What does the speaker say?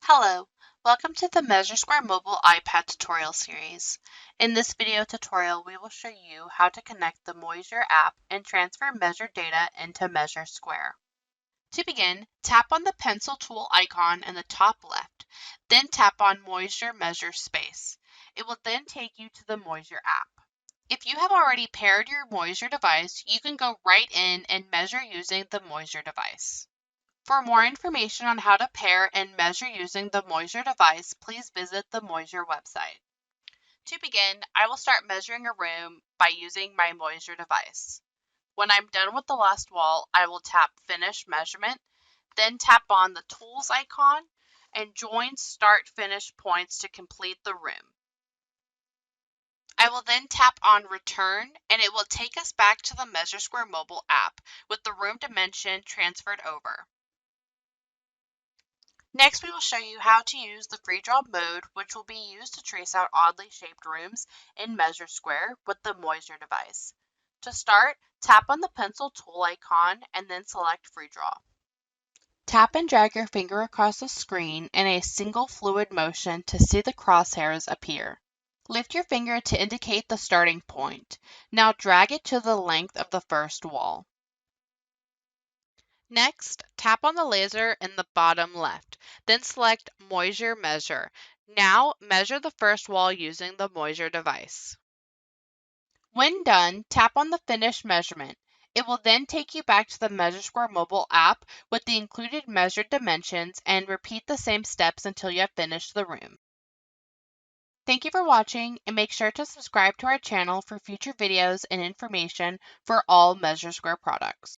Hello, welcome to the MeasureSquare mobile iPad tutorial series. In this video tutorial, we will show you how to connect the Moasure app and transfer measure data into MeasureSquare. To begin, tap on the pencil tool icon in the top left, then tap on Moasure Measure Space. It will then take you to the Moasure app. If you have already paired your Moasure device, you can go right in and measure using the Moasure device. For more information on how to pair and measure using the Moasure device, please visit the Moasure website. To begin, I will start measuring a room by using my Moasure device. When I'm done with the last wall, I will tap Finish Measurement, then tap on the Tools icon and join Start Finish points to complete the room. I will then tap on Return and it will take us back to the MeasureSquare mobile app with the room dimension transferred over. Next, we will show you how to use the free draw mode, which will be used to trace out oddly shaped rooms in MeasureSquare with the Moasure device. To start, tap on the pencil tool icon and then select free draw. Tap and drag your finger across the screen in a single fluid motion to see the crosshairs appear. Lift your finger to indicate the starting point. Now drag it to the length of the first wall. Next, tap on the laser in the bottom left, then select Moasure Measure. Now, measure the first wall using the Moasure device. When done, tap on the Finish Measurement. It will then take you back to the MeasureSquare mobile app with the included measured dimensions and repeat the same steps until you have finished the room. Thank you for watching, and make sure to subscribe to our channel for future videos and information for all MeasureSquare products.